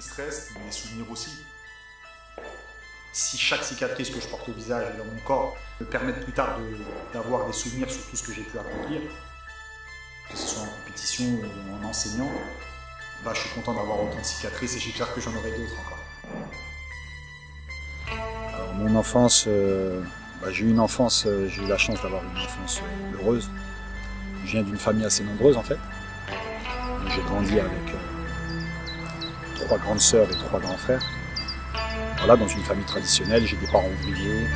cicatrices restent, mais les souvenirs aussi. Si chaque cicatrice que je porte au visage et dans mon corps me permettent plus tard d'avoir des souvenirs sur tout ce que j'ai pu accomplir, que ce soit en compétition ou en enseignant, bah, je suis content d'avoir autant de cicatrices et j'espère que j'en aurai d'autres encore. Alors, mon enfance, j'ai eu la chance d'avoir une enfance heureuse. Je viens d'une famille assez nombreuse en fait. J'ai grandi avec 3 grandes sœurs et 3 grands frères. Voilà, dans une famille traditionnelle, j'ai des parents ouvriers.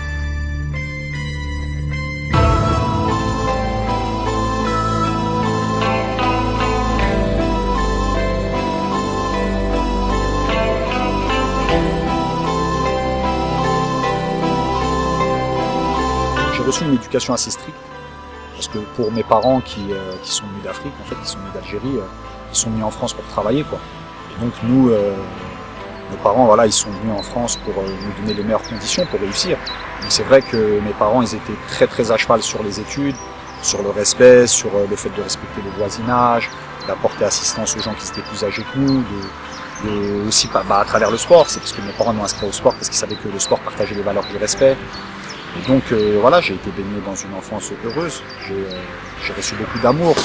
J'ai reçu une éducation assez stricte, parce que pour mes parents qui sont venus d'Afrique, en fait, qui sont venus d'Algérie, ils sont venus en France pour travailler, quoi. Et donc nous, nos parents, voilà, ils sont venus en France pour nous donner les meilleures conditions pour réussir. Donc c'est vrai que mes parents, ils étaient très très à cheval sur les études, sur le respect, sur le fait de respecter le voisinage, d'apporter assistance aux gens qui étaient plus âgés que nous, aussi à travers le sport. C'est parce que mes parents m'ont inscrit au sport parce qu'ils savaient que le sport partageait les valeurs du respect. Et donc voilà, j'ai été baigné dans une enfance heureuse. J'ai reçu beaucoup d'amour.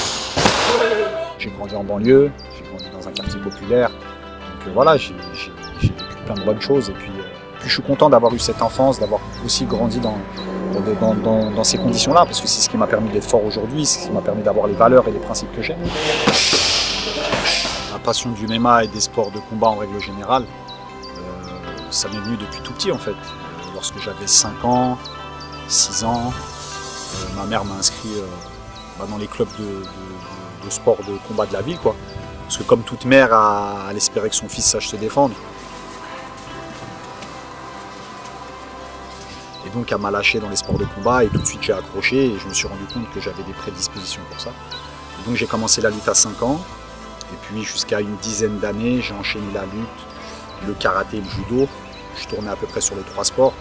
J'ai grandi en banlieue, j'ai grandi dans un quartier populaire. Donc voilà, j'ai vécu plein de bonnes choses. Et puis je suis content d'avoir eu cette enfance, d'avoir aussi grandi dans ces conditions-là, parce que c'est ce qui m'a permis d'être fort aujourd'hui, c'est ce qui m'a permis d'avoir les valeurs et les principes que j'ai. La passion du MMA et des sports de combat en règle générale, ça m'est venu depuis tout petit en fait. Lorsque j'avais 5 ans, 6 ans, ma mère m'a inscrit dans les clubs de sport de combat de la ville, quoi. Parce que comme toute mère, elle espérait que son fils sache se défendre. Et donc elle m'a lâché dans les sports de combat et tout de suite j'ai accroché et je me suis rendu compte que j'avais des prédispositions pour ça. Et donc j'ai commencé la lutte à 5 ans et puis jusqu'à une dizaine d'années j'ai enchaîné la lutte, le karaté et le judo. Je tournais à peu près sur les 3 sports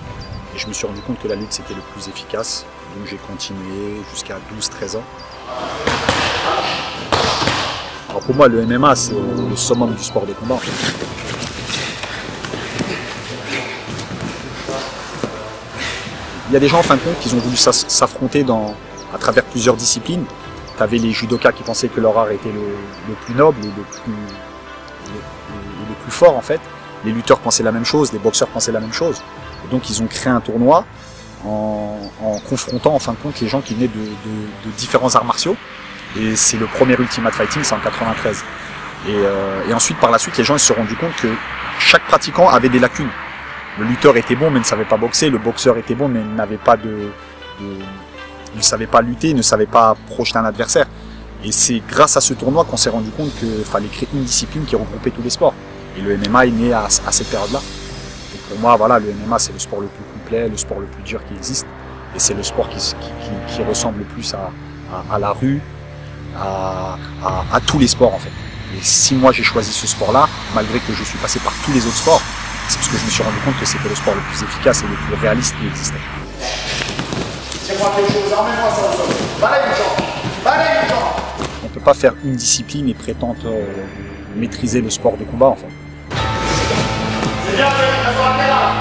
et je me suis rendu compte que la lutte c'était le plus efficace. Donc j'ai continué jusqu'à 12-13 ans. Alors pour moi le MMA c'est le summum du sport de combat en fait. Il y a des gens en fin de compte qui ont voulu s'affronter à travers plusieurs disciplines. Tu avais les judokas qui pensaient que leur art était le plus noble et le plus fort en fait. Les lutteurs pensaient la même chose, les boxeurs pensaient la même chose. Et donc ils ont créé un tournoi en confrontant en fin de compte les gens qui venaient de différents arts martiaux. Et c'est le premier Ultimate Fighting, c'est en 93. Et ensuite par la suite les gens ils se sont rendus compte que chaque pratiquant avait des lacunes. Le lutteur était bon mais ne savait pas boxer, le boxeur était bon mais ne savait pas lutter, ne savait pas projeter un adversaire. Et c'est grâce à ce tournoi qu'on s'est rendu compte qu'il fallait créer une discipline qui regroupait tous les sports. Et le MMA est né à cette période-là. Donc pour moi, voilà, le MMA c'est le sport le plus complet, le sport le plus dur qui existe. Et c'est le sport qui ressemble le plus à la rue, à tous les sports en fait. Et si moi j'ai choisi ce sport-là, malgré que je suis passé par tous les autres sports, c'est parce que je me suis rendu compte que c'était le sport le plus efficace et le plus réaliste qui existait. Tiens-moi quelque chose, emmène-moi ça au sol. Balaye les gens, balaye les gens. On ne peut pas faire une discipline et prétendre maîtriser le sport de combat en fait. C'est bien fait, reste à terre là.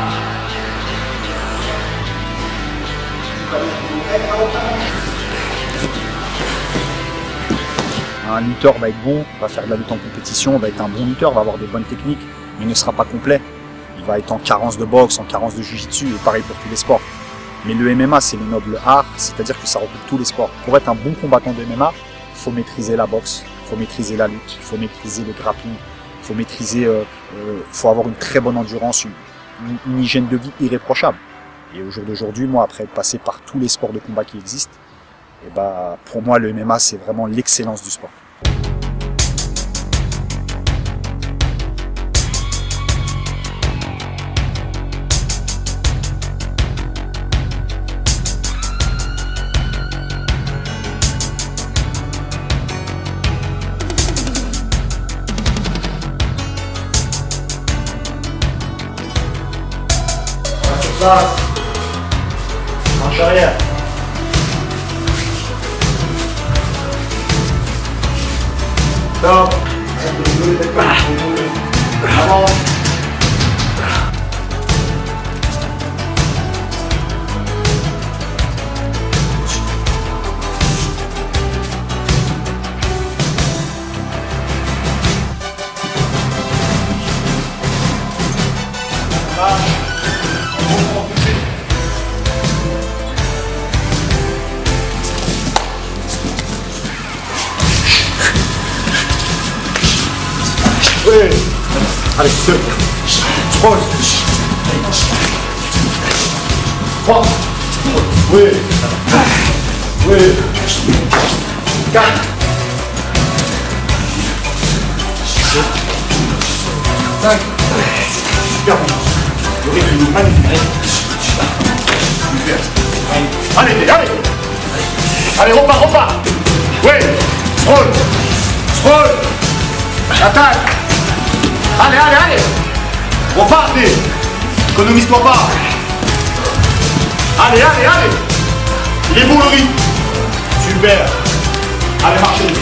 Un lutteur va être bon, va faire de la lutte en compétition, va être un bon lutteur, va avoir des bonnes techniques, mais il ne sera pas complet. Il va être en carence de boxe, en carence de jiu-jitsu, et pareil pour tous les sports. Mais le MMA, c'est le noble art, c'est-à-dire que ça regroupe tous les sports. Pour être un bon combattant de MMA, il faut maîtriser la boxe, il faut maîtriser la lutte, il faut maîtriser le grappling, il faut maîtriser, faut avoir une très bonne endurance, une hygiène de vie irréprochable. Et au jour d'aujourd'hui, moi, après être passé par tous les sports de combat qui existent, et bah, pour moi, le MMA, c'est vraiment l'excellence du sport. Place. Marche arrière. Stop. Avant. Oui. Allez, 2. Sprint. 3. Oui. Oui. 4. 5. Super bon. Le rythme est magnifique. Super. Allez, allez. Allez, repars. Oui. Sprawl. Attaque. Allez. Repartez. Économise-toi pas. Allez. Il est beau le rythme. Super. Allez, marchez.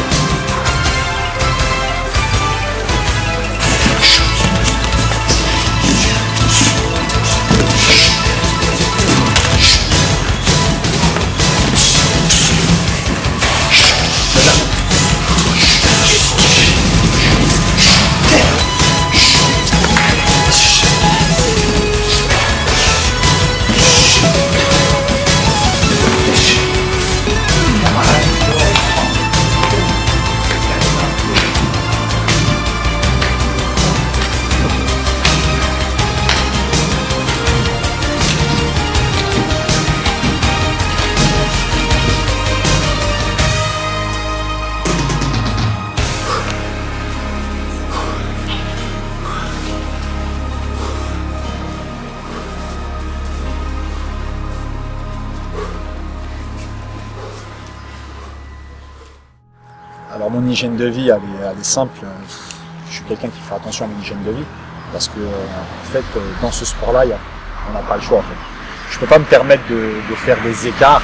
Alors mon hygiène de vie, elle est simple. Je suis quelqu'un qui fait attention à mon hygiène de vie parce que en fait, dans ce sport-là, on n'a pas le choix. En fait. Je peux pas me permettre de faire des écarts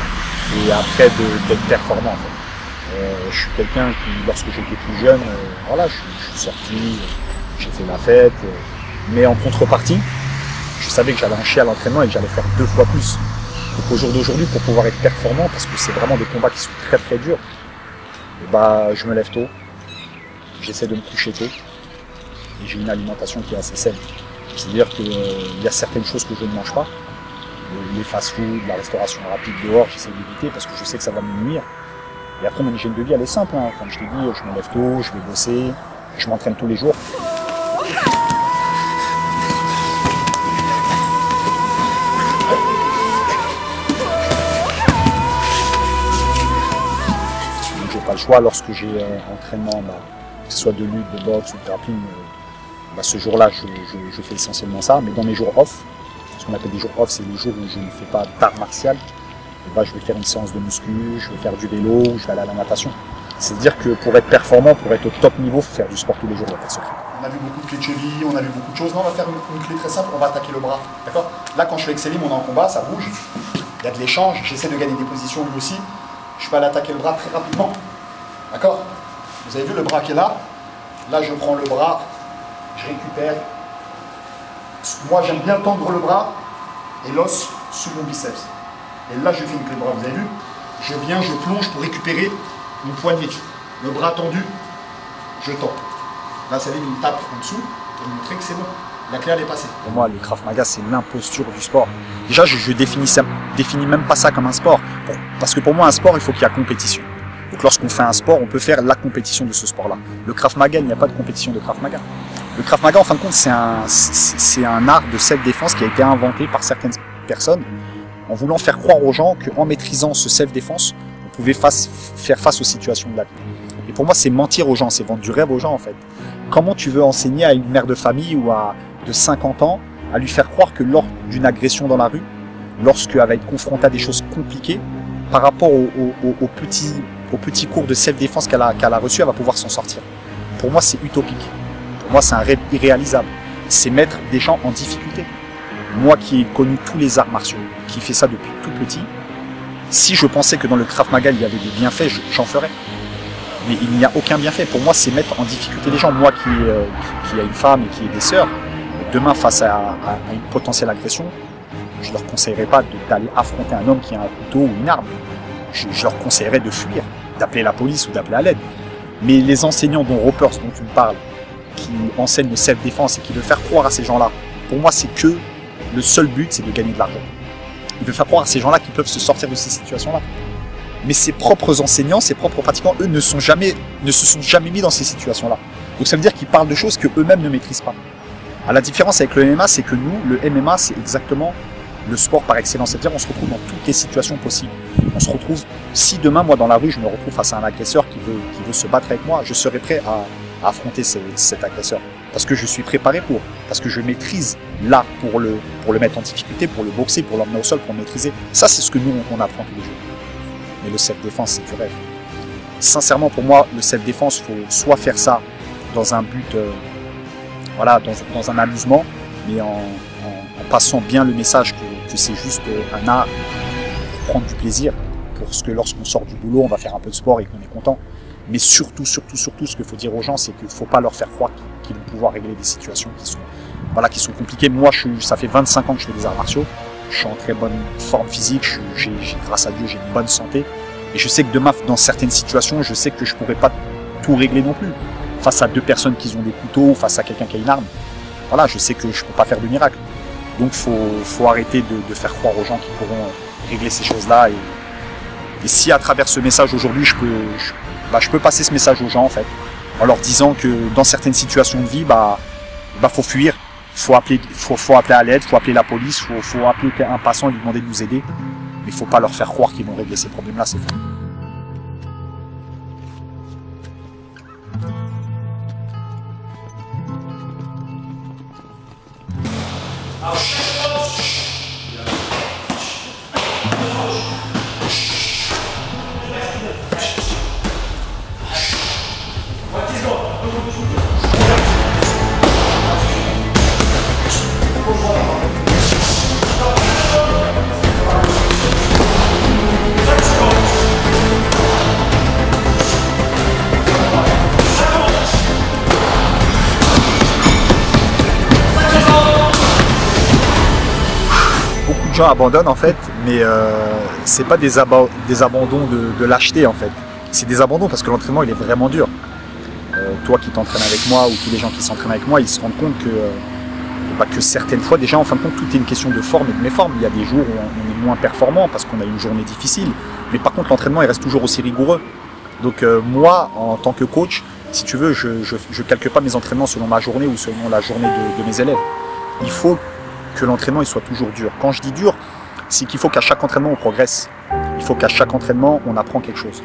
et après d'être performant. En fait. Je suis quelqu'un qui, lorsque j'étais plus jeune, voilà, je suis sorti, j'ai fait la fête, mais en contrepartie, je savais que j'allais en chier à l'entraînement et que j'allais faire 2 fois plus. Donc au jour d'aujourd'hui, pour pouvoir être performant, parce que c'est vraiment des combats qui sont très très durs, je me lève tôt, j'essaie de me coucher tôt et j'ai une alimentation qui est assez saine. C'est-à-dire qu'il y a certaines choses que je ne mange pas, les fast-food, la restauration rapide dehors, j'essaie d'éviter parce que je sais que ça va me nuire. Et après mon hygiène de vie elle est simple, hein. Comme je t'ai dit, je me lève tôt, je vais bosser, je m'entraîne tous les jours. Pas le choix lorsque j'ai entraînement, que ce soit de lutte, de boxe ou de grappling, ce jour-là je fais essentiellement ça, mais dans mes jours off, ce qu'on appelle des jours off, c'est les jours où je ne fais pas d'art martial, je vais faire une séance de muscu, je vais faire du vélo, je vais aller à la natation. C'est-à-dire que pour être performant, pour être au top niveau, il faut faire du sport tous les jours, il n'y a pas de secret. On a vu beaucoup de clés de cheville, on a vu beaucoup de choses. Non, on va faire une clé très simple, on va attaquer le bras. D'accord? Là, quand je suis avec Selim, on est en combat, ça bouge, il y a de l'échange, j'essaie de gagner des positions lui aussi. Je peux aller attaquer le bras très rapidement. D'accord? Vous avez vu le bras qui est là? Là, je prends le bras, je récupère. Moi, j'aime bien tendre le bras et l'os sous mon biceps. Et là, je fais une clé de bras. Vous avez vu? Je viens, je plonge pour récupérer mon poignet. Le bras tendu, je tends. Là, ça il me tape en dessous pour me montrer que c'est bon. La clé, elle est passée. Pour moi, le Krav Maga, c'est l'imposture du sport. Déjà, je définis même pas ça comme un sport. Parce que pour moi, un sport, il faut qu'il y ait compétition. Donc lorsqu'on fait un sport, on peut faire la compétition de ce sport-là. Le Krav Maga, il n'y a pas de compétition de Krav Maga. Le Krav Maga, en fin de compte, c'est un art de self-défense qui a été inventé par certaines personnes en voulant faire croire aux gens qu'en maîtrisant ce self-défense, on pouvait faire face aux situations de la vie. Et pour moi, c'est mentir aux gens, c'est vendre du rêve aux gens en fait. Comment tu veux enseigner à une mère de famille ou de 50 ans à lui faire croire que lors d'une agression dans la rue, lorsqu'elle va être confrontée à des choses compliquées, par rapport au petit cours de self-défense qu'elle a reçu, elle va pouvoir s'en sortir. Pour moi, c'est utopique. Pour moi, c'est un rêve irréalisable. C'est mettre des gens en difficulté. Moi qui ai connu tous les arts martiaux, qui fais ça depuis tout petit, si je pensais que dans le Krav Maga, il y avait des bienfaits, j'en ferais. mais il n'y a aucun bienfait. Pour moi, c'est mettre en difficulté les gens. Moi qui a une femme et qui ai des sœurs, demain face à une potentielle agression, je ne leur conseillerais pas d'aller affronter un homme qui a un couteau ou une arme. Je leur conseillerais de fuir, d'appeler la police ou d'appeler à l'aide. Mais les enseignants dont Ropers, dont tu me parles, qui enseignent le self-défense et qui veulent faire croire à ces gens-là, pour moi, c'est que le seul but, c'est de gagner de l'argent. Ils veulent faire croire à ces gens-là qu'ils peuvent se sortir de ces situations-là. Mais ses propres enseignants, ses propres pratiquants, eux, ne se sont jamais mis dans ces situations-là. Donc ça veut dire qu'ils parlent de choses qu'eux-mêmes ne maîtrisent pas. À la différence avec le MMA, c'est que nous, le MMA, c'est exactement le sport par excellence. C'est-à-dire on se retrouve dans toutes les situations possibles. On se retrouve, si demain, moi, dans la rue, je me retrouve face à un agresseur qui veut se battre avec moi, je serai prêt à affronter cet agresseur. Parce que je suis préparé pour. Parce que je maîtrise l'art pour le mettre en difficulté, pour le boxer, pour l'emmener au sol, pour le maîtriser. Ça, c'est ce que nous, on apprend tous les jours. Mais le self-défense, c'est du rêve. Sincèrement, pour moi, le self-défense, il faut soit faire ça dans un but, dans un amusement, mais en passant bien le message que c'est juste un art pour prendre du plaisir, pour ce que lorsqu'on sort du boulot, on va faire un peu de sport et qu'on est content. Mais surtout, ce qu'il faut dire aux gens, c'est qu'il ne faut pas leur faire croire qu'ils vont pouvoir régler des situations qui sont compliquées. Moi, ça fait 25 ans que je fais des arts martiaux. Je suis en très bonne forme physique, grâce à Dieu, j'ai une bonne santé. Et je sais que demain, dans certaines situations, je sais que je ne pourrais pas tout régler non plus. Face à deux personnes qui ont des couteaux, face à quelqu'un qui a une arme, voilà, je sais que je ne peux pas faire de miracle. Donc, faut arrêter de faire croire aux gens qu'ils pourront régler ces choses-là. Et si à travers ce message aujourd'hui, je peux passer ce message aux gens, en fait, en leur disant que dans certaines situations de vie, faut fuir. Faut appeler à l'aide, faut appeler la police, faut appeler un passant et lui demander de nous aider. Mais il faut pas leur faire croire qu'ils vont régler ces problèmes-là, c'est faux. Les gens abandonnent en fait, mais c'est pas des abandons de lâcheté en fait. C'est des abandons parce que l'entraînement il est vraiment dur. Toi qui t'entraînes avec moi ou tous les gens qui s'entraînent avec moi, ils se rendent compte que certaines fois déjà en fin de compte tout est une question de forme et de méforme. Il y a des jours où on est moins performant parce qu'on a une journée difficile, mais par contre l'entraînement il reste toujours aussi rigoureux. Donc moi en tant que coach, si tu veux, je calcule pas mes entraînements selon ma journée ou selon la journée de mes élèves. Il faut que l'entraînement il soit toujours dur. Quand je dis dur, c'est qu'il faut qu'à chaque entraînement on progresse. Il faut qu'à chaque entraînement on apprend quelque chose.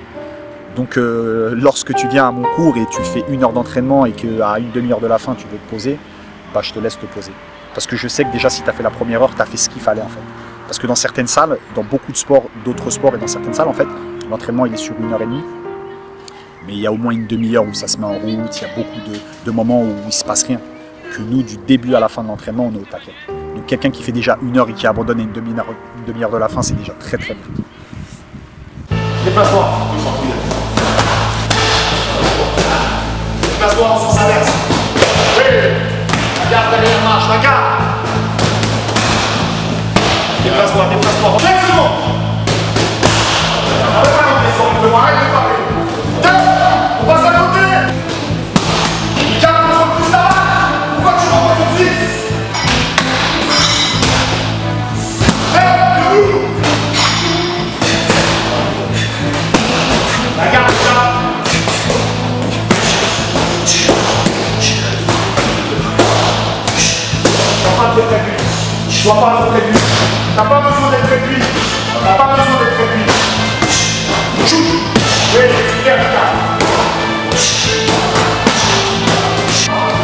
Donc lorsque tu viens à mon cours et tu fais 1 heure d'entraînement et qu'à une demi-heure de la fin tu veux te poser, je te laisse te poser. Parce que je sais que déjà si tu as fait la première heure, tu as fait ce qu'il fallait en fait. Parce que dans certaines salles, dans beaucoup de sports, d'autres sports et dans certaines salles en fait, l'entraînement il est sur 1h30. Mais il y a au moins une demi-heure où ça se met en route, il y a beaucoup de moments où il ne se passe rien. Que nous, du début à la fin de l'entraînement, on est au taquet. Donc quelqu'un qui fait déjà 1 heure et qui abandonne à une demi-heure de la fin, c'est déjà très très bien. Déplace-toi. Déplace-toi en sens inverse. Oui. Regarde ta dernière marche, la garde. Déplace-toi. Flexion. Arrête de parler. On passe à côté. Plus ça va. Pourquoi tu m'envoies tout de suite? La garde ça. Tu dois pas être réduit. T'as pas besoin d'être réduit. Chou. Oui, c'est bien,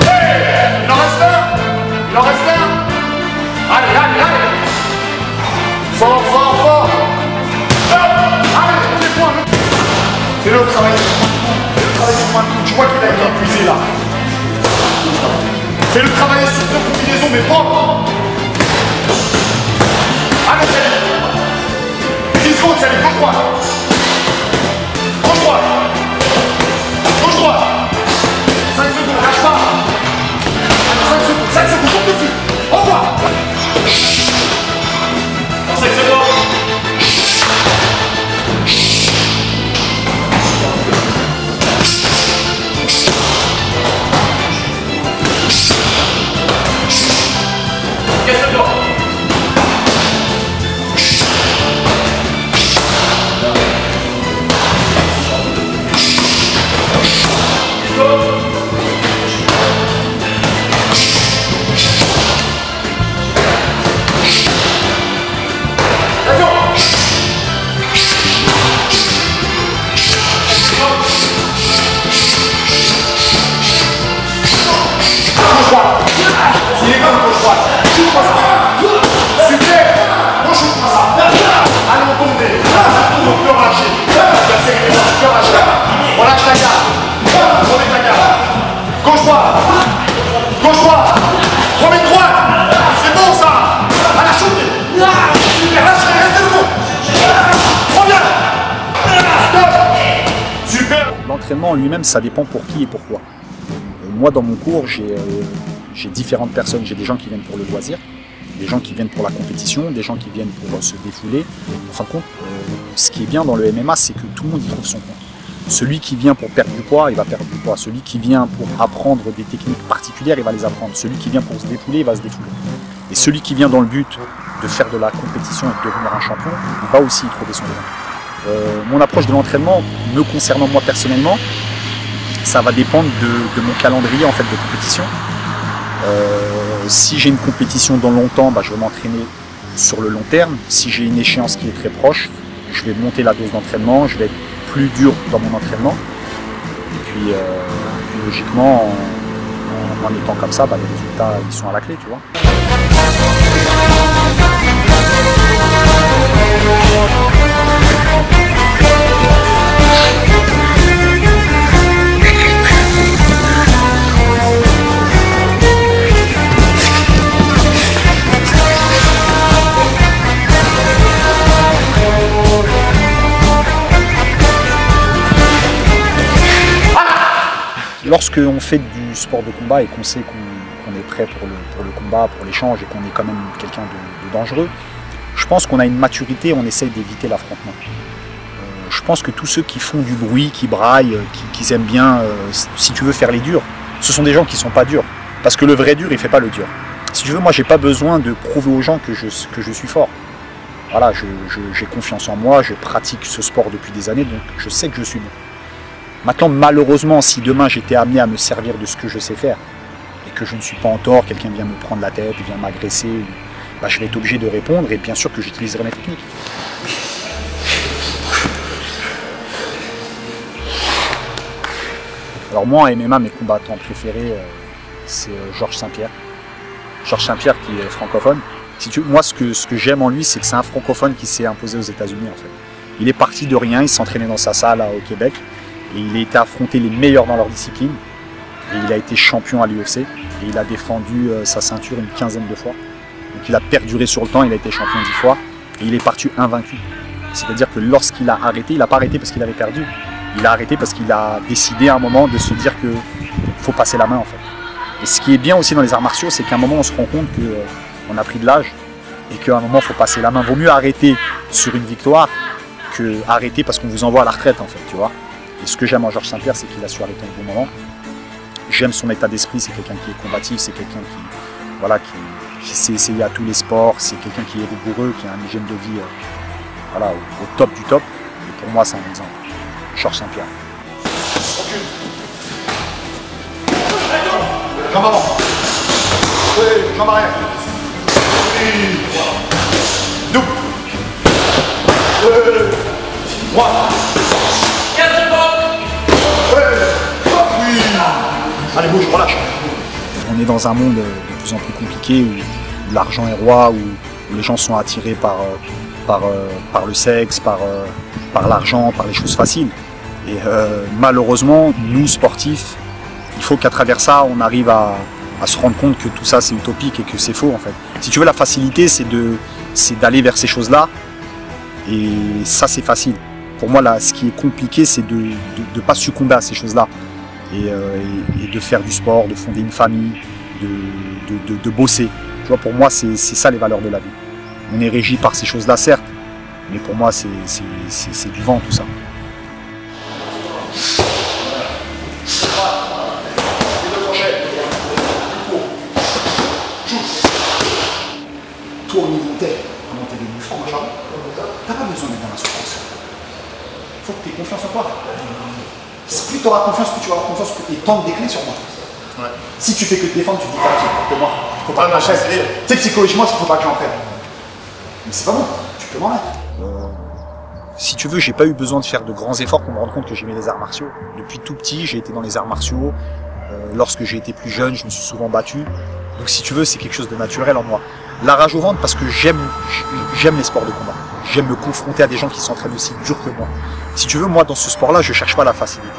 hey, il en reste un. Allez. Fort. Allez, les points. Fais-le travail sur moi. Je vois qu'il a été épuisé là. Fais-le travailler sur 2 combinaisons, mais pas. Allez, salut. 10 secondes, salut. Gauche droite. en lui-même, ça dépend pour qui et pourquoi. Moi, dans mon cours, j'ai différentes personnes. J'ai des gens qui viennent pour le loisir, des gens qui viennent pour la compétition, des gens qui viennent pour se défouler. En fin de compte, ce qui est bien dans le MMA, c'est que tout le monde y trouve son compte. Celui qui vient pour perdre du poids, il va perdre du poids. Celui qui vient pour apprendre des techniques particulières, il va les apprendre. Celui qui vient pour se défouler, il va se défouler. Et celui qui vient dans le but de faire de la compétition et de devenir un champion, il va aussi y trouver son compte. Mon approche de l'entraînement, me concernant moi personnellement, ça va dépendre de mon calendrier en fait de compétition. Si j'ai une compétition dans longtemps, bah, je vais m'entraîner sur le long terme. Si j'ai une échéance qui est très proche, je vais monter la dose d'entraînement, je vais être plus dur dans mon entraînement. Et puis logiquement, en étant comme ça, bah, les résultats ils sont à la clé, tu vois. Lorsqu'on fait du sport de combat et qu'on sait qu'on est prêt pour le combat, pour l'échange et qu'on est quand même quelqu'un de dangereux, je pense qu'on a une maturité, on essaye d'éviter l'affrontement. Je pense que tous ceux qui font du bruit, qui braillent, qui aiment bien, si tu veux, faire les durs, ce sont des gens qui ne sont pas durs. Parce que le vrai dur, il ne fait pas le dur. Si tu veux, moi, j'ai pas besoin de prouver aux gens que je suis fort. Voilà, j'ai confiance en moi, je pratique ce sport depuis des années, donc je sais que je suis bon. Maintenant, malheureusement, si demain j'étais amené à me servir de ce que je sais faire et que je ne suis pas en tort, quelqu'un vient me prendre la tête, vient m'agresser, bah, je vais être obligé de répondre et bien sûr que j'utiliserai mes techniques. Alors moi, en MMA, mes combattants préférés, c'est Georges Saint-Pierre. Georges Saint-Pierre qui est francophone. Moi, ce que j'aime en lui, c'est que c'est un francophone qui s'est imposé aux États-Unis en fait. Il est parti de rien, il s'entraînait dans sa salle au Québec. Et il a été affronter les meilleurs dans leur discipline. Et il a été champion à l'UFC. Et il a défendu sa ceinture une quinzaine de fois. Donc il a perduré sur le temps, il a été champion 10 fois. Et il est parti invaincu. C'est-à-dire que lorsqu'il a arrêté, il n'a pas arrêté parce qu'il avait perdu. Il a arrêté parce qu'il a décidé à un moment de se dire qu'il faut passer la main en fait. Et ce qui est bien aussi dans les arts martiaux, c'est qu'à un moment on se rend compte qu'on a pris de l'âge. Et qu'à un moment il faut passer la main. Vaut mieux arrêter sur une victoire que arrêter parce qu'on vous envoie à la retraite en fait, tu vois. Et ce que j'aime en Georges Saint-Pierre, c'est qu'il a su arrêter au bon moment. J'aime son état d'esprit, c'est quelqu'un qui est combatif, c'est quelqu'un qui s'est essayé à tous les sports, c'est quelqu'un qui est rigoureux, qui a une hygiène de vie au top du top. Et pour moi, c'est un exemple. Georges Saint-Pierre. Jambe avant. Oui, jambe arrière. Double. Droit. Allez, bouge, relâche. On est dans un monde de plus en plus compliqué où l'argent est roi, où les gens sont attirés par le sexe, par l'argent, par les choses faciles. Et malheureusement, nous sportifs, il faut qu'à travers ça, on arrive à se rendre compte que tout ça c'est utopique et que c'est faux en fait. Si tu veux, la facilité, c'est d'aller vers ces choses-là. Et ça, c'est facile. Pour moi, là, ce qui est compliqué, c'est de ne pas succomber à ces choses-là. Et de faire du sport, de fonder une famille, de bosser. Tu vois, pour moi, c'est ça les valeurs de la vie. On est régi par ces choses-là, certes, mais pour moi, c'est du vent, tout ça. Toi, au niveau tête, comment t'es devenu franc, machin, t'as pas besoin d'être dans la souffrance. Il faut que tu aies confiance en toi. Plus tu auras confiance, plus tu vas avoir confiance et tente des clés sur moi. Ouais. Si tu fais que te défendre, tu te dis pas que moi. Faut pas que j'en prenne. Tu sais, psychologiquement, il faut pas que j'en prenne. Mais c'est pas bon, tu peux m'en mettre. Si tu veux, j'ai pas eu besoin de faire de grands efforts pour me rendre compte que j'aimais les arts martiaux. Depuis tout petit, j'ai été dans les arts martiaux. Lorsque j'ai été plus jeune, je me suis souvent battu. Donc si tu veux, c'est quelque chose de naturel en moi. La rage au ventre parce que j'aime les sports de combat. J'aime me confronter à des gens qui s'entraînent aussi dur que moi. Si tu veux, moi, dans ce sport-là, je cherche pas la facilité.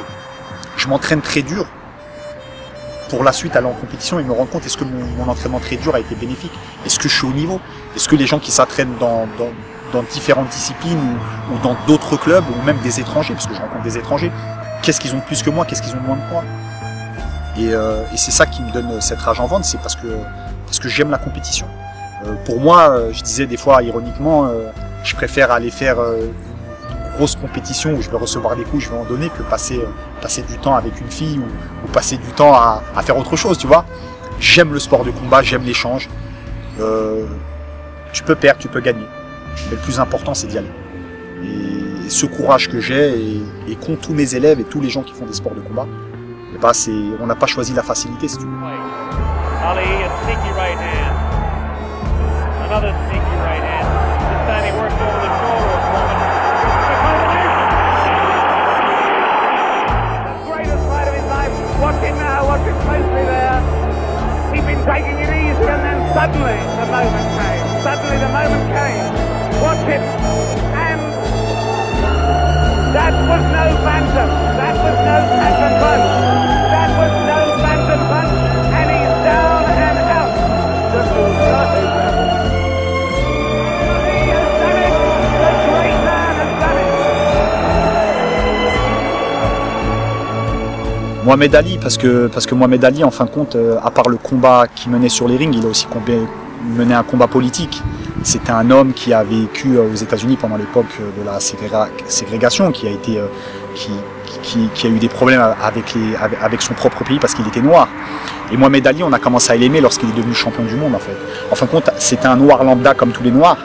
Je m'entraîne très dur pour la suite aller en compétition et me rendre compte est-ce que mon entraînement très dur a été bénéfique? Est-ce que je suis au niveau? Est-ce que les gens qui s'entraînent dans dans différentes disciplines ou dans d'autres clubs ou même des étrangers, parce que je rencontre des étrangers. Qu'est-ce qu'ils ont de plus que moi, qu'est-ce qu'ils ont de moins que moi? Et c'est ça qui me donne cette rage en ventre, c'est parce que j'aime la compétition. Pour moi, je disais des fois ironiquement, je préfère aller faire une grosse compétition où je vais recevoir des coups, je vais en donner, que passer du temps avec une fille ou passer du temps à faire autre chose, tu vois. J'aime le sport de combat, j'aime l'échange. Tu peux perdre, tu peux gagner. Mais le plus important, c'est d'y aller. Et ce courage que j'ai, et qu'ont tous mes élèves et tous les gens qui font des sports de combat, et bah on n'a pas choisi la facilité, si tu veux. Ali, a sneaky right hand. Another sneaky right hand. This time he works over the shoulder of Foreman. The greatest fight of his life. Watch him now, watch him closely there. He's been taking it easy and then suddenly the moment came. Suddenly the moment came. Watch it. And that was no phantom. That was no phantom punch. That was no phantom punch. And he's down and out. The loser is out. He has done it. The great man has done it. Mohamed Ali, parce que Mohamed Ali, en fin de compte, à part le combat qu'il menait sur les rings, il a aussi mené un combat politique. C'était un homme qui a vécu aux États-Unis pendant l'époque de la ségrégation, qui a eu des problèmes avec son propre pays parce qu'il était noir. Et Mohamed Ali, on a commencé à l'aimer lorsqu'il est devenu champion du monde, en fait. En fin de compte, c'était un noir lambda comme tous les noirs.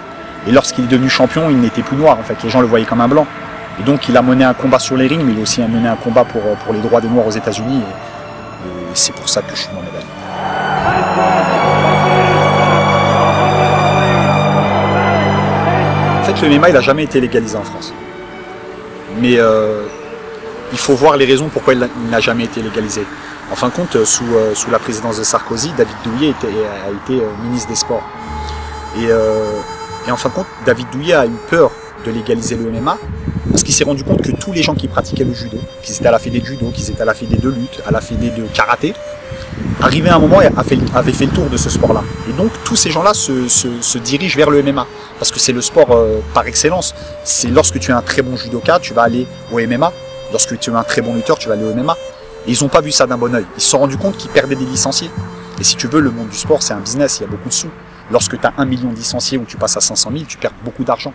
Et lorsqu'il est devenu champion, il n'était plus noir, en fait. Les gens le voyaient comme un blanc. Et donc, il a mené un combat sur les rings, mais il a aussi mené un combat pour les droits des noirs aux États-Unis. Et c'est pour ça que je suis Mohamed Ali. En fait, le MMA, il n'a jamais été légalisé en France. Mais il faut voir les raisons pourquoi il n'a jamais été légalisé. En fin de compte, sous la présidence de Sarkozy, David Douillet a été ministre des Sports. Et en fin de compte, David Douillet a eu peur de légaliser le MMA parce qu'il s'est rendu compte que tous les gens qui pratiquaient le judo, qu'ils étaient à la fédé de judo, qu'ils étaient à la fédé de lutte, à la fédé de karaté, arrivaient à un moment et avaient fait le tour de ce sport-là. Et donc tous ces gens-là se dirigent vers le MMA parce que c'est le sport par excellence. C'est lorsque tu es un très bon judoka, tu vas aller au MMA. Lorsque tu es un très bon lutteur, tu vas aller au MMA. Et ils n'ont pas vu ça d'un bon oeil. Ils se sont rendus compte qu'ils perdaient des licenciés. Et si tu veux, le monde du sport, c'est un business, il y a beaucoup de sous. Lorsque tu as 1 million de licenciés ou tu passes à 500 000, tu perds beaucoup d'argent.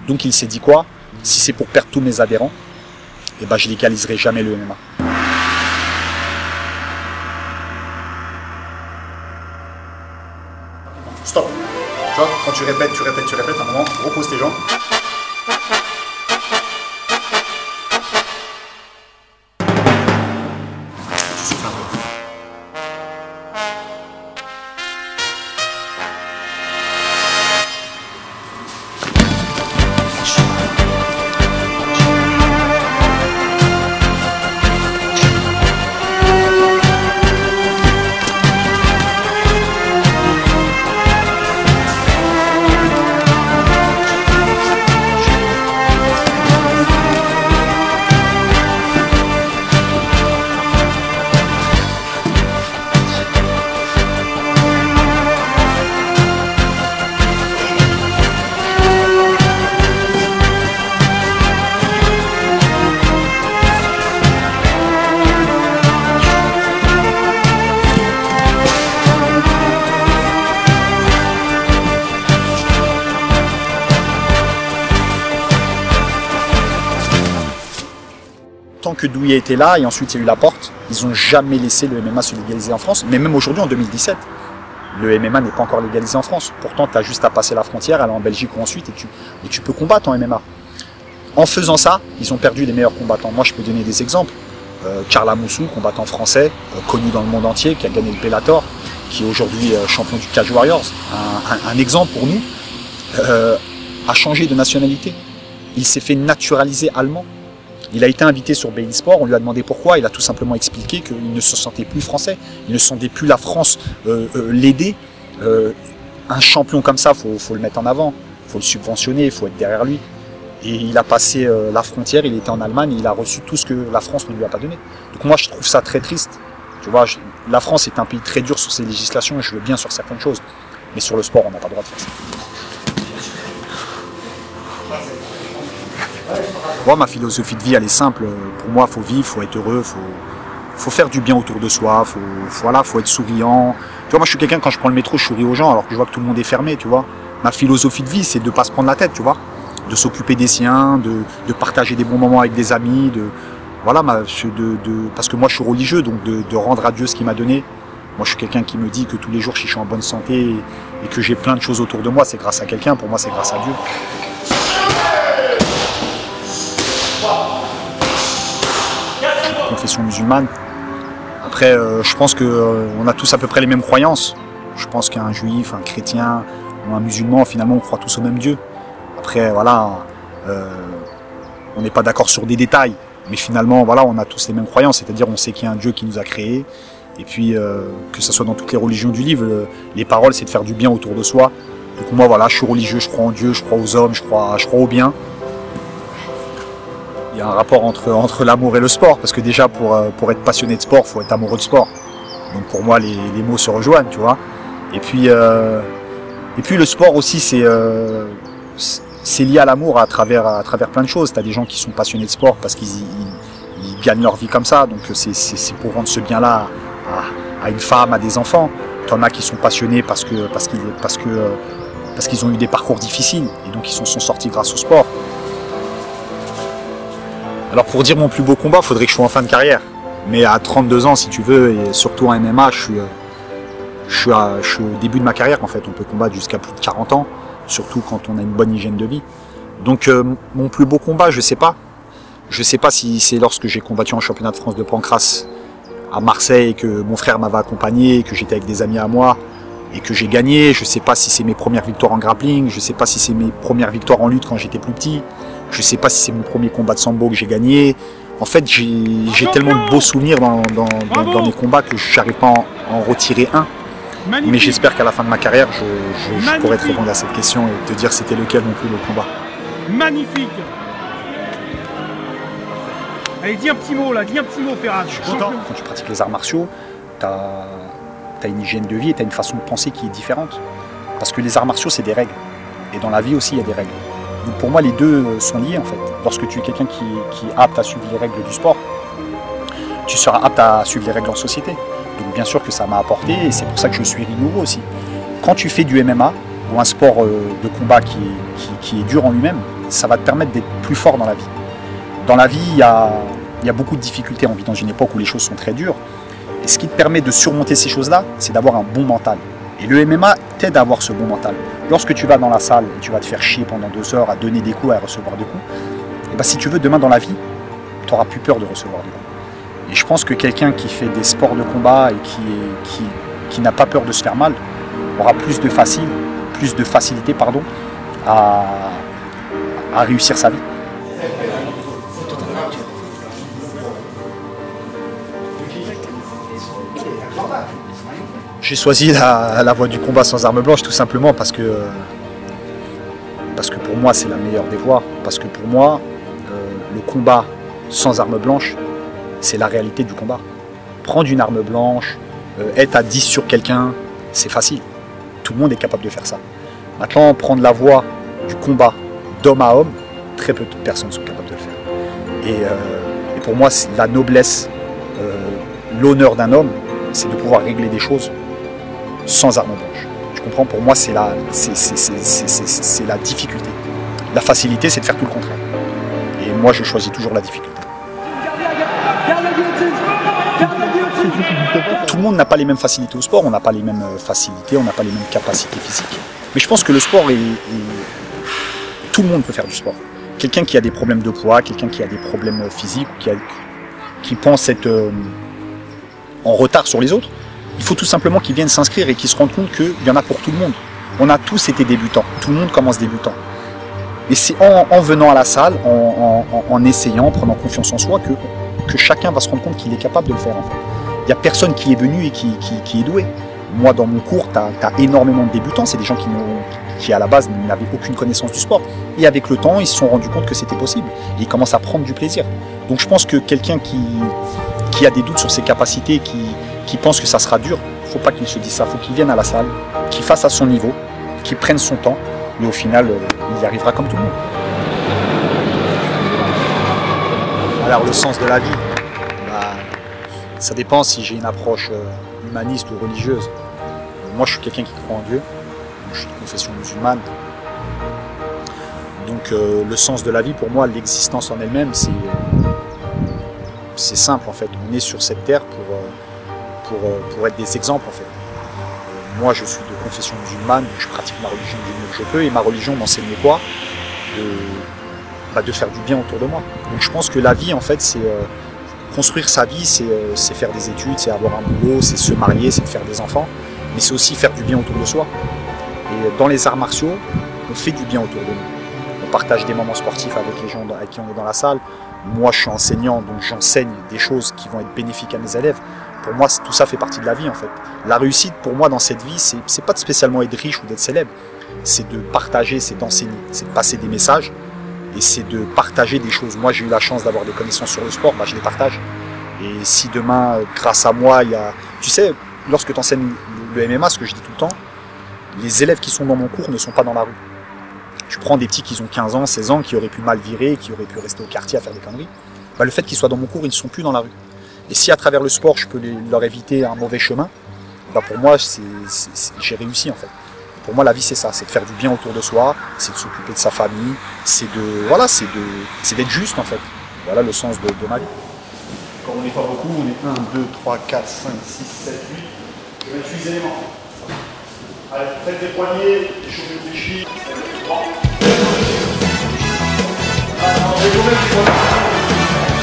Donc il s'est dit quoi? Si c'est pour perdre tous mes adhérents, eh ben, je légaliserai jamais le MMA. Stop. Tu vois, quand tu répètes, à un moment, repose tes jambes. Tant que Douillet était là, et ensuite il y a eu Laporte, ils n'ont jamais laissé le MMA se légaliser en France. Mais même aujourd'hui, en 2017, le MMA n'est pas encore légalisé en France. Pourtant, tu as juste à passer la frontière, aller en Belgique ou en Suisse, et tu peux combattre en MMA. En faisant ça, ils ont perdu les meilleurs combattants. Moi, je peux donner des exemples. Karl Amoussou, combattant français, connu dans le monde entier, qui a gagné le Bellator, qui est aujourd'hui champion du Cage Warriors. Un exemple pour nous, a changé de nationalité. Il s'est fait naturaliser allemand. Il a été invité sur BeIN Sport, on lui a demandé pourquoi, il a tout simplement expliqué qu'il ne se sentait plus français, il ne sentait plus la France l'aider. Un champion comme ça, faut le mettre en avant, il faut le subventionner, il faut être derrière lui. Et il a passé la frontière, il était en Allemagne, il a reçu tout ce que la France ne lui a pas donné. Donc moi je trouve ça très triste. Tu vois, la France est un pays très dur sur ses législations et je veux bien sur certaines choses. Mais sur le sport, on n'a pas le droit de faire ça. Moi, ma philosophie de vie, elle est simple. Pour moi, il faut vivre, il faut être heureux, faut faire du bien autour de soi, faut être souriant. Tu vois, moi, je suis quelqu'un, quand je prends le métro, je souris aux gens, alors que je vois que tout le monde est fermé, tu vois. Ma philosophie de vie, c'est de ne pas se prendre la tête, tu vois. De s'occuper des siens, de partager des bons moments avec des amis, voilà, parce que moi, je suis religieux, donc de rendre à Dieu ce qu'il m'a donné. Moi, je suis quelqu'un qui me dit que tous les jours, si je suis en bonne santé et que j'ai plein de choses autour de moi, c'est grâce à quelqu'un. Pour moi, c'est grâce à Dieu. Confession musulmane. Après, je pense qu'on a tous à peu près les mêmes croyances. Je pense qu'un juif, un chrétien ou un musulman, finalement, on croit tous au même Dieu. Après, voilà, on n'est pas d'accord sur des détails. Mais finalement, voilà, on a tous les mêmes croyances. C'est-à-dire, on sait qu'il y a un Dieu qui nous a créés. Et puis, que ce soit dans toutes les religions du livre, les paroles, c'est de faire du bien autour de soi. Donc moi, voilà, je suis religieux, je crois en Dieu, je crois aux hommes, je crois au bien. Il y a un rapport entre l'amour et le sport, parce que déjà, pour être passionné de sport, il faut être amoureux de sport. Donc pour moi, les mots se rejoignent, tu vois. Et puis le sport aussi, c'est lié à l'amour à travers plein de choses. Tu as des gens qui sont passionnés de sport parce qu'ils gagnent leur vie comme ça, donc c'est pour rendre ce bien-là à une femme, à des enfants. Tu en as qui sont passionnés parce qu'ils ont eu des parcours difficiles et donc ils s'en sont sortis grâce au sport. Alors pour dire mon plus beau combat, il faudrait que je sois en fin de carrière. Mais à 32 ans, si tu veux, et surtout en MMA, je suis au début de ma carrière. En fait, on peut combattre jusqu'à plus de 40 ans, surtout quand on a une bonne hygiène de vie. Donc mon plus beau combat, je sais pas. Je sais pas si c'est lorsque j'ai combattu en championnat de France de Pancrace à Marseille, que mon frère m'avait accompagné, que j'étais avec des amis à moi et que j'ai gagné. Je sais pas si c'est mes premières victoires en grappling, je sais pas si c'est mes premières victoires en lutte quand j'étais plus petit. Je sais pas si c'est mon premier combat de sambo que j'ai gagné. En fait, j'ai tellement de beaux souvenirs dans mes combats que je n'arrive pas à en retirer un. Magnifique. Mais j'espère qu'à la fin de ma carrière, je pourrai te répondre à cette question et te dire c'était lequel mon plus beau combat. Magnifique. Allez, dis un petit mot là, dis un petit mot, Ferraz. Je suis content. Quand tu pratiques les arts martiaux, tu as une hygiène de vie et tu as une façon de penser qui est différente. Parce que les arts martiaux, c'est des règles. Et dans la vie aussi, il y a des règles. Donc pour moi, les deux sont liés en fait. Lorsque tu es quelqu'un qui est apte à suivre les règles du sport, tu seras apte à suivre les règles en société. Donc bien sûr que ça m'a apporté et c'est pour ça que je suis rigoureux aussi. Quand tu fais du MMA ou un sport de combat qui est dur en lui-même, ça va te permettre d'être plus fort dans la vie. Dans la vie, il y a beaucoup de difficultés. On vit dans une époque où les choses sont très dures. Et ce qui te permet de surmonter ces choses-là, c'est d'avoir un bon mental. Et le MMA t'aide à avoir ce bon mental. Lorsque tu vas dans la salle et tu vas te faire chier pendant 2 heures à donner des coups, à recevoir des coups, et ben si tu veux, demain dans la vie, tu n'auras plus peur de recevoir des coups. Et je pense que quelqu'un qui fait des sports de combat et qui n'a pas peur de se faire mal, aura plus de facilité à réussir sa vie. J'ai choisi la voie du combat sans arme blanche tout simplement parce que pour moi c'est la meilleure des voies. Parce que pour moi, le combat sans arme blanche, c'est la réalité du combat. Prendre une arme blanche, être à 10 sur quelqu'un, c'est facile. Tout le monde est capable de faire ça. Maintenant, prendre la voie du combat d'homme à homme, très peu de personnes sont capables de le faire. Et pour moi, la noblesse, l'honneur d'un homme, c'est de pouvoir régler des choses sans arme blanche. Tu comprends? Pour moi, c'est la difficulté. La facilité, c'est de faire tout le contraire. Et moi, je choisis toujours la difficulté. Tout le monde n'a pas les mêmes facilités au sport, on n'a pas les mêmes facilités, on n'a pas les mêmes capacités physiques. Mais je pense que le sport tout le monde peut faire du sport. Quelqu'un qui a des problèmes de poids, quelqu'un qui a des problèmes physiques, qui pense être en retard sur les autres, il faut tout simplement qu'ils viennent s'inscrire et qu'ils se rendent compte qu'il y en a pour tout le monde. On a tous été débutants, tout le monde commence débutant. Et c'est en venant à la salle, en essayant, en prenant confiance en soi, que chacun va se rendre compte qu'il est capable de le faire en fait. Il n'y a personne qui est venu et qui est doué. Moi, dans mon cours, tu as énormément de débutants. C'est des gens qui à la base, n'avaient aucune connaissance du sport. Et avec le temps, ils se sont rendus compte que c'était possible. Et ils commencent à prendre du plaisir. Donc je pense que quelqu'un qui a des doutes sur ses capacités, qui pense que ça sera dur, il ne faut pas qu'il se dise ça. Il faut qu'il vienne à la salle, qu'il fasse à son niveau, qu'il prenne son temps. Et au final, il y arrivera comme tout le monde. travers le sens de la vie, bah, ça dépend si j'ai une approche humaniste ou religieuse. Moi, je suis quelqu'un qui croit en Dieu, donc je suis de confession musulmane. Donc le sens de la vie, pour moi, l'existence en elle-même, c'est simple en fait. On est sur cette terre pour être des exemples en fait. Moi, je suis de confession musulmane, donc je pratique ma religion du mieux que je peux, et ma religion m'enseignait quoi? De faire du bien autour de moi. Donc je pense que la vie, en fait, c'est construire sa vie, c'est faire des études, c'est avoir un boulot, c'est se marier, c'est faire des enfants, mais c'est aussi faire du bien autour de soi. Et dans les arts martiaux, on fait du bien autour de nous. On partage des moments sportifs avec les gens avec qui on est dans la salle. Moi, je suis enseignant, donc j'enseigne des choses qui vont être bénéfiques à mes élèves. Pour moi, tout ça fait partie de la vie, en fait. La réussite, pour moi, dans cette vie, c'est pas spécialement être riche ou d'être célèbre. C'est de partager, c'est d'enseigner, c'est de passer des messages et c'est de partager des choses. Moi, j'ai eu la chance d'avoir des connaissances sur le sport, bah, je les partage. Et si demain, grâce à moi, il y a... Tu sais, lorsque tu enseignes le MMA, ce que je dis tout le temps, les élèves qui sont dans mon cours ne sont pas dans la rue. Tu prends des petits qui ont 15 ans, 16 ans, qui auraient pu mal virer, qui auraient pu rester au quartier à faire des conneries. Bah, le fait qu'ils soient dans mon cours, ils ne sont plus dans la rue. Et si à travers le sport, je peux leur éviter un mauvais chemin, bah pour moi, j'ai réussi en fait. Pour moi, la vie, c'est ça, c'est de faire du bien autour de soi, c'est de s'occuper de sa famille, c'est d'être juste en fait. Voilà le sens de ma vie. Comme on n'est pas beaucoup, on est 1, 2, 3, 4, 5, 6, 7, 8. 28 éléments. Allez, faites des poignets, échauffez les chevilles. 3. Alors, je vais vous mettre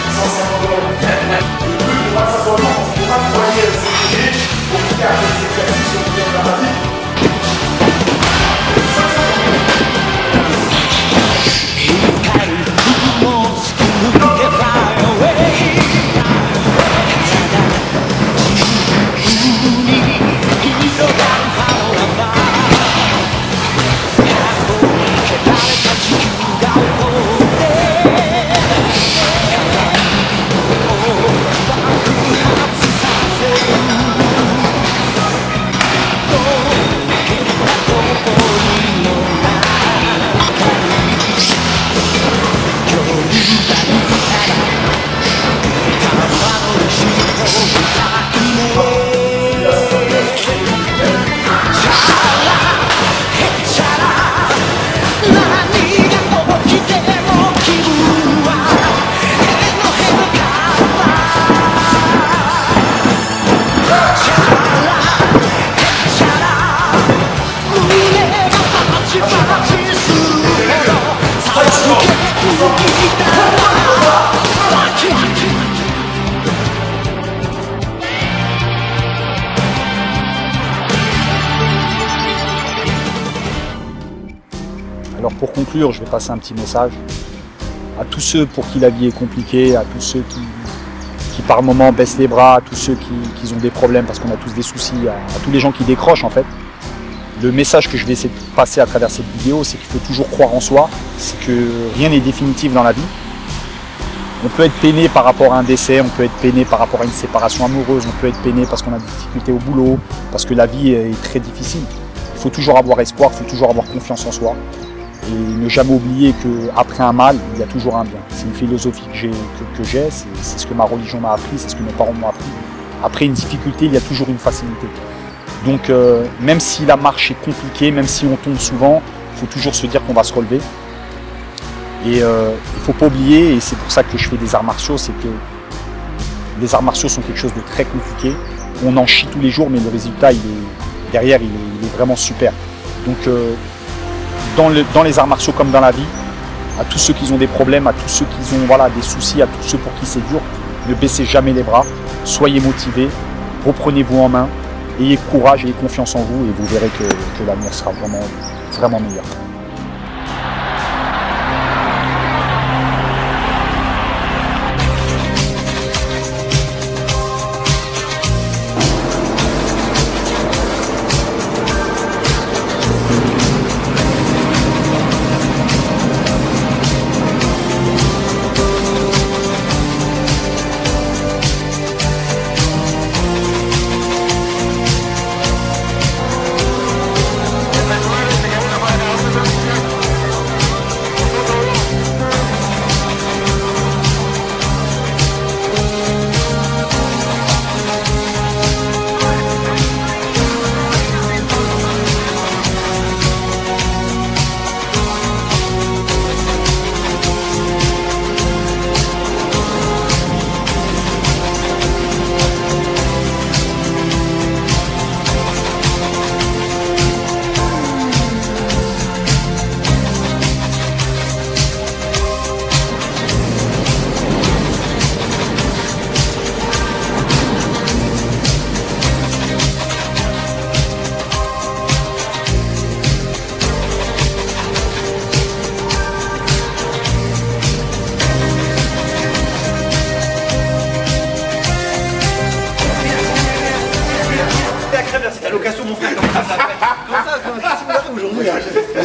150 euros. Le pas simplement, on ne peut pas poigner le CG pour faire des exercices sur le bien dramatique. Alors pour conclure, je vais passer un petit message à tous ceux pour qui la vie est compliquée, à tous ceux qui par moments baissent les bras, à tous ceux qui ont des problèmes parce qu'on a tous des soucis, à tous les gens qui décrochent en fait. Le message que je vais essayer de passer à travers cette vidéo, c'est qu'il faut toujours croire en soi, c'est que rien n'est définitif dans la vie. On peut être peiné par rapport à un décès, on peut être peiné par rapport à une séparation amoureuse, on peut être peiné parce qu'on a des difficultés au boulot, parce que la vie est très difficile. Il faut toujours avoir espoir, il faut toujours avoir confiance en soi. Et ne jamais oublier qu'après un mal, il y a toujours un bien. C'est une philosophie que j'ai, c'est ce que ma religion m'a appris, c'est ce que mes parents m'ont appris. Après une difficulté, il y a toujours une facilité. Donc même si la marche est compliquée, même si on tombe souvent, il faut toujours se dire qu'on va se relever. Et il ne faut pas oublier, et c'est pour ça que je fais des arts martiaux, c'est que les arts martiaux sont quelque chose de très compliqué. On en chie tous les jours, mais le résultat, derrière, il est vraiment super. Donc dans les arts martiaux comme dans la vie, à tous ceux qui ont des problèmes, à tous ceux qui ont des soucis, à tous ceux pour qui c'est dur, ne baissez jamais les bras, soyez motivés, reprenez-vous en main, ayez courage, ayez confiance en vous et vous verrez que l'avenir sera vraiment, vraiment meilleur.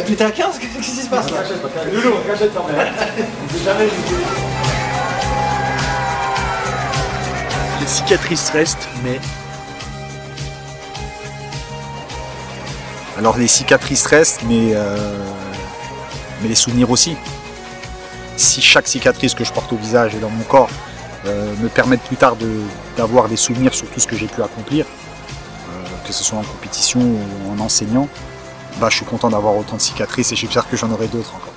T'es à 15, qu'est-ce qui se passe là? Loulou, on cachette quand même. Les cicatrices restent, mais Alors les cicatrices restent, mais les souvenirs aussi. Si chaque cicatrice que je porte au visage et dans mon corps me permettent plus tard d'avoir des souvenirs sur tout ce que j'ai pu accomplir, que ce soit en compétition ou en enseignant, bah, je suis content d'avoir autant de cicatrices et j'espère que j'en aurai d'autres encore.